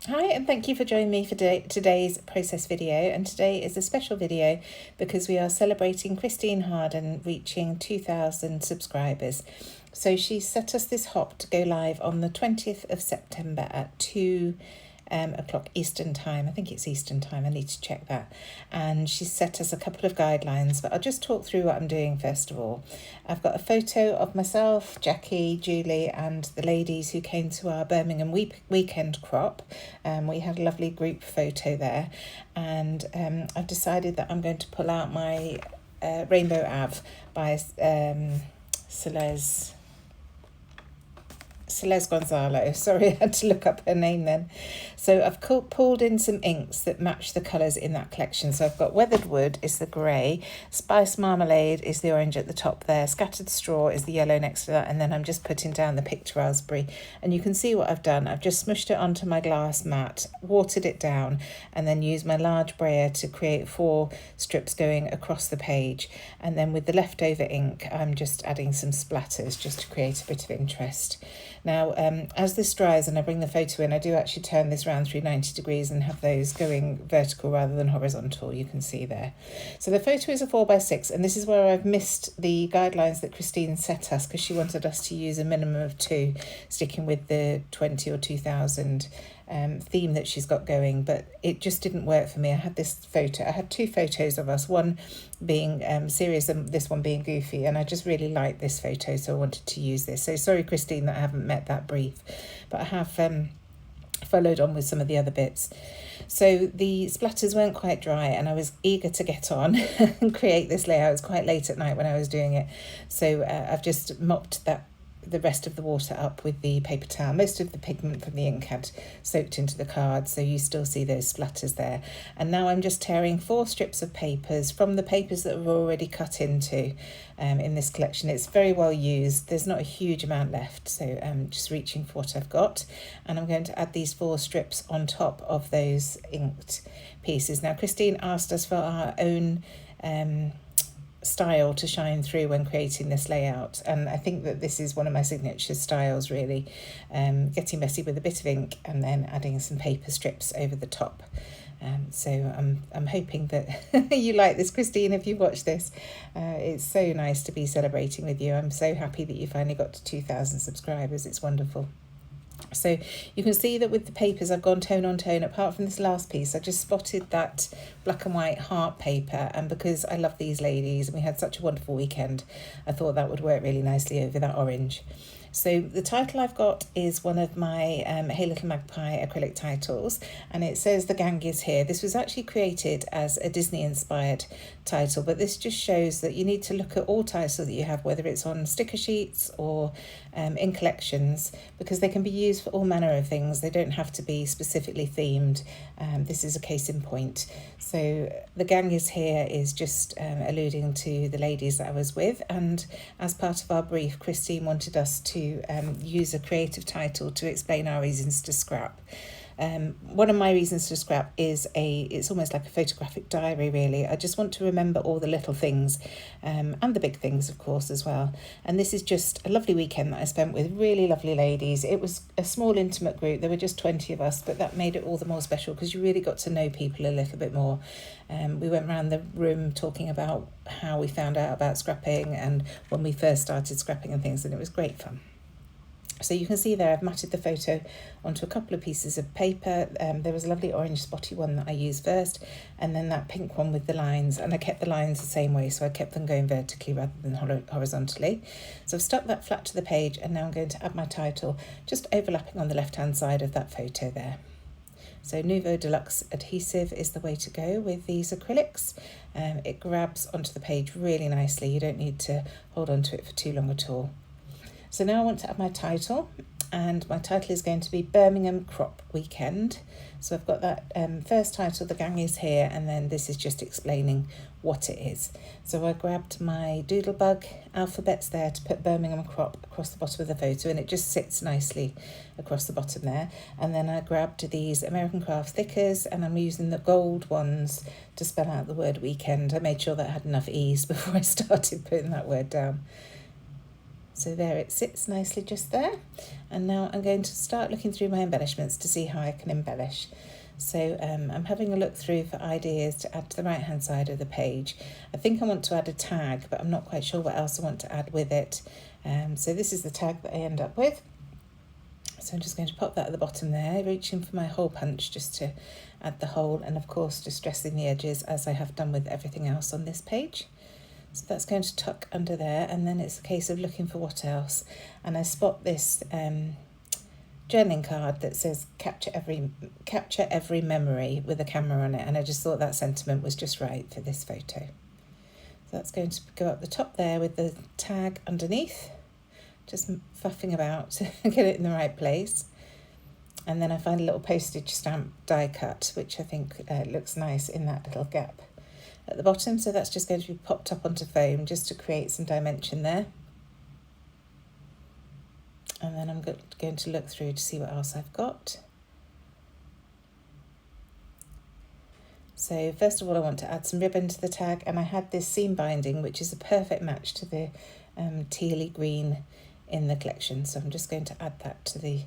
Hi, and thank you for joining me for today's process video. And today is a special video because we are celebrating Christine Harden reaching 2,000 subscribers. So she set us this hop to go live on the 20th of September at 2 o'clock Eastern time. I think it's Eastern time, I need to check that. And she set us a couple of guidelines, but I'll just talk through what I'm doing first of all. I've got a photo of myself, Jackie, Julie, and the ladies who came to our Birmingham weekend crop. We had a lovely group photo there, and I've decided that I'm going to pull out my Rainbow Av by Celeste Gonzalo. Sorry, I had to look up her name then. So I've pulled in some inks that match the colours in that collection. So I've got Weathered Wood is the grey, Spice Marmalade is the orange at the top there, Scattered Straw is the yellow next to that, and then I'm just putting down the Picked Raspberry. And you can see what I've done. I've just smushed it onto my glass mat, watered it down, and then used my large brayer to create 4 strips going across the page. And then with the leftover ink, I'm just adding some splatters just to create a bit of interest. Now, as this dries and I bring the photo in, I do actually turn this round through 90 degrees and have those going vertical rather than horizontal, you can see there. So the photo is a 4x6, and this is where I've missed the guidelines that Christine set us because she wanted us to use a minimum of 2, sticking with the 20 or 2,000 theme that she's got going, but it just didn't work for me. I had 2 photos of us, one being serious and this one being goofy, and I just really liked this photo, so I wanted to use this. So sorry, Christine, that I haven't met that brief, but I have followed on with some of the other bits. So the splatters weren't quite dry, and I was eager to get on and create this layout. It was quite late at night when I was doing it, so I've just mopped the rest of the water up with the paper towel. Most of the pigment from the ink had soaked into the card, so you still see those splatters there. And now I'm just tearing 4 strips of papers from the papers that were already cut into in this collection. It's very well used. There's not a huge amount left, so I'm just reaching for what I've got. And I'm going to add these 4 strips on top of those inked pieces. Now, Christine asked us for our own style to shine through when creating this layout, and I think that this is one of my signature styles, really, getting messy with a bit of ink and then adding some paper strips over the top. So I'm hoping that you like this, Christine, if you watch this. It's so nice to be celebrating with you. I'm so happy that you finally got to 2,000 subscribers. It's wonderful. So you can see that with the papers I've gone tone on tone. Apart from this last piece, I just spotted that black and white heart paper, and because I love these ladies and we had such a wonderful weekend, I thought that would work really nicely over that orange. So the title I've got is one of my Hey Little Magpie acrylic titles, and it says The Gang Is Here. This was actually created as a Disney-inspired title, but this just shows that you need to look at all titles that you have, whether it's on sticker sheets or in collections, because they can be used for all manner of things. They don't have to be specifically themed. This is a case in point. So The Gang Is Here is just alluding to the ladies that I was with, and as part of our brief, Christine wanted us to use a creative title to explain our reasons to scrap. One of my reasons to scrap is it's almost like a photographic diary, really. I just want to remember all the little things and the big things, of course, as well. And this is just a lovely weekend that I spent with really lovely ladies. It was a small, intimate group. There were just 20 of us, but that made it all the more special because you really got to know people a little bit more. We went around the room talking about how we found out about scrapping and when we first started scrapping and things, and it was great fun. So you can see there I've matted the photo onto a couple of pieces of paper. There was a lovely orange spotty one that I used first, and then that pink one with the lines, and I kept the lines the same way, so I kept them going vertically rather than horizontally. So I've stuck that flat to the page, and now I'm going to add my title, just overlapping on the left-hand side of that photo there. So Nouveau Deluxe adhesive is the way to go with these acrylics. It grabs onto the page really nicely. You don't need to hold on to it for too long at all. So now I want to add my title, and my title is going to be Birmingham Crop Weekend. So I've got that first title, The Gang Is Here, and then this is just explaining what it is. So I grabbed my Doodlebug alphabets there to put Birmingham Crop across the bottom of the photo, and it just sits nicely across the bottom there. And then I grabbed these American Craft thickers, and I'm using the gold ones to spell out the word weekend. I made sure that I had enough E's before I started putting that word down. So there it sits nicely just there. And now I'm going to start looking through my embellishments to see how I can embellish. So I'm having a look through for ideas to add to the right hand side of the page. I think I want to add a tag, but I'm not quite sure what else I want to add with it. So this is the tag that I end up with. So I'm just going to pop that at the bottom there, reaching for my hole punch just to add the hole, and of course distressing the edges as I have done with everything else on this page. So that's going to tuck under there, and then it's a case of looking for what else. And I spot this journaling card that says capture every memory with a camera on it, and I just thought that sentiment was just right for this photo. So that's going to go up the top there with the tag underneath, just fuffing about to get it in the right place. And then I find a little postage stamp die cut, which I think looks nice in that little gap at the bottom. So that's just going to be popped up onto foam just to create some dimension there. And then I'm going to look through to see what else I've got. So first of all, I want to add some ribbon to the tag, and I had this seam binding, which is a perfect match to the tealy green in the collection. So I'm just going to add that to the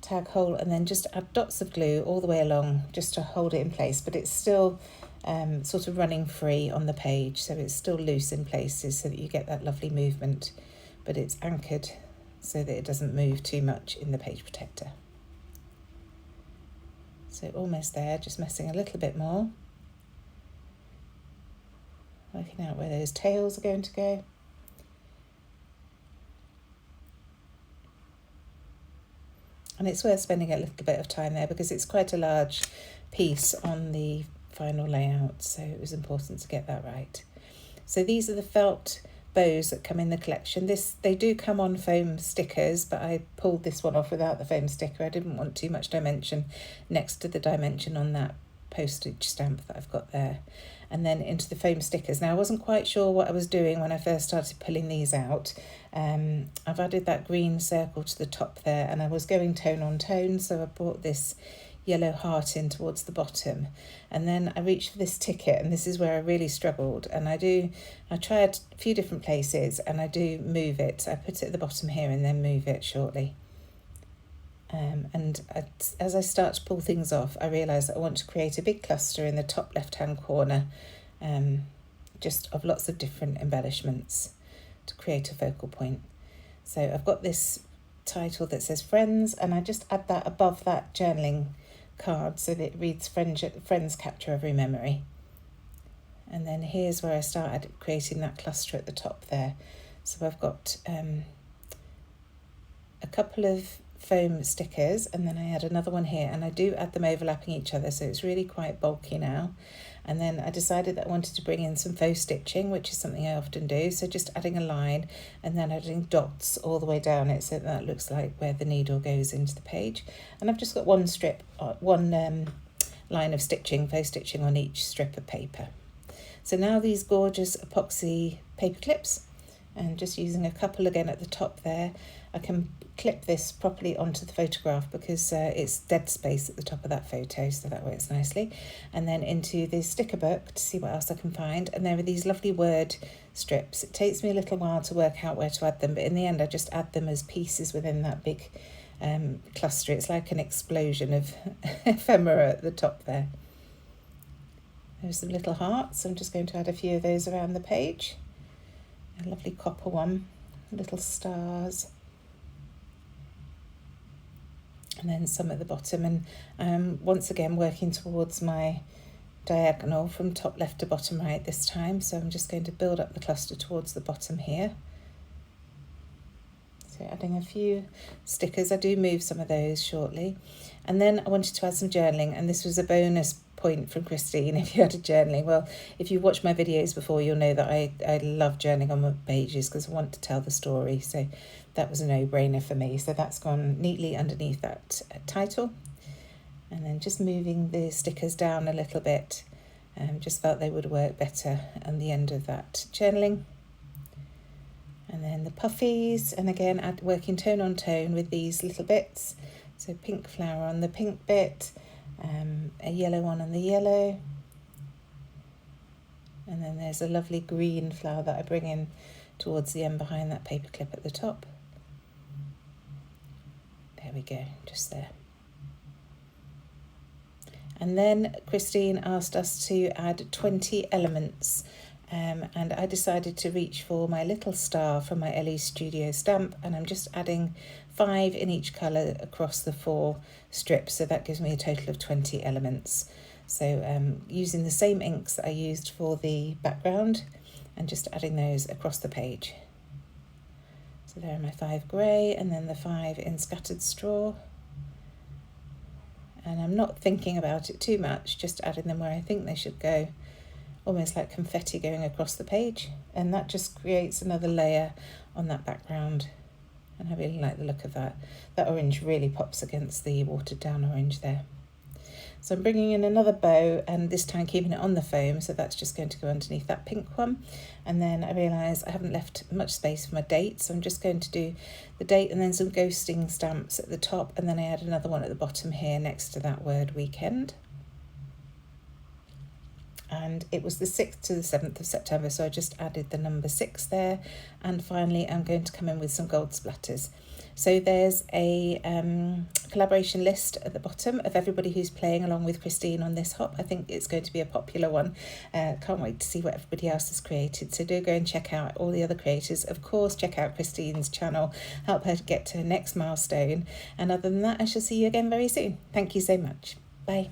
tag hole, and then just add dots of glue all the way along just to hold it in place, but it's still sort of running free on the page, so it's still loose in places so that you get that lovely movement, but it's anchored so that it doesn't move too much in the page protector. So almost there, just messing a little bit more, working out where those tails are going to go. And it's worth spending a little bit of time there because it's quite a large piece on the final layout, so it was important to get that right. So these are the felt bows that come in the collection. They do come on foam stickers, but I pulled this one off without the foam sticker. I didn't want too much dimension next to the dimension on that postage stamp that I've got there. And then into the foam stickers. Now I wasn't quite sure what I was doing when I first started pulling these out. I've added that green circle to the top there, and I was going tone on tone, so I brought this yellow heart in towards the bottom, and then I reached for this ticket, and this is where I really struggled. And I tried a few different places, and I do move it. I put it at the bottom here and then move it shortly. As I start to pull things off, I realise that I want to create a big cluster in the top left-hand corner, just of lots of different embellishments to create a focal point. So I've got this title that says Friends, and I just add that above that journaling card so that it reads Friends Capture Every Memory. And then here's where I started creating that cluster at the top there. So I've got a couple of foam stickers, and then I add another one here, and I do add them overlapping each other, so it's really quite bulky now. And then I decided that I wanted to bring in some faux stitching, which is something I often do, so just adding a line and then adding dots all the way down it so that looks like where the needle goes into the page. And I've just got one line of stitching, faux stitching on each strip of paper. So now these gorgeous epoxy paper clips, and just using a couple again at the top there, I can clip this properly onto the photograph because it's dead space at the top of that photo, so that works nicely. And then into the sticker book to see what else I can find, and there are these lovely word strips. It takes me a little while to work out where to add them, but in the end I just add them as pieces within that big cluster. It's like an explosion of ephemera at the top there. There's some little hearts. I'm just going to add a few of those around the page. A lovely copper one, little stars, and then some at the bottom. And once again working towards my diagonal from top left to bottom right this time, so I'm just going to build up the cluster towards the bottom here. So adding a few stickers. I do move some of those shortly. And then I wanted to add some journaling, and this was a bonus point from Christine if you had a journaling. Well, if you watched my videos before, you'll know that I love journaling on my pages because I want to tell the story, so that was a no-brainer for me. So that's gone neatly underneath that title, and then just moving the stickers down a little bit, just felt they would work better on the end of that journaling. And then the puffies, and again working tone on tone with these little bits. So pink flower on the pink bit, a yellow one on the yellow, and then there's a lovely green flower that I bring in towards the end behind that paper clip at the top. There we go, just there. And then Christine asked us to add 20 elements, and I decided to reach for my little star from my Ellie Studio stamp, and I'm just adding 5 in each colour across the 4 strips, so that gives me a total of 20 elements. So using the same inks that I used for the background and just adding those across the page. So there are my 5 grey and then the 5 in scattered straw. And I'm not thinking about it too much, just adding them where I think they should go, almost like confetti going across the page. And that just creates another layer on that background. And I really like the look of that. That orange really pops against the watered down orange there. So I'm bringing in another bow, and this time keeping it on the foam, so that's just going to go underneath that pink one. And then I realise I haven't left much space for my date, so I'm just going to do the date and then some ghosting stamps at the top, and then I add another one at the bottom here next to that word weekend. And it was the 6th to the 7th of September, so I just added the number 6 there. And finally I'm going to come in with some gold splatters. So there's a collaboration list at the bottom of everybody who's playing along with Christine on this hop. I think it's going to be a popular one. Can't wait to see what everybody else has created. So do go and check out all the other creators. Of course, check out Christine's channel, help her to get to her next milestone. And other than that, I shall see you again very soon. Thank you so much. Bye.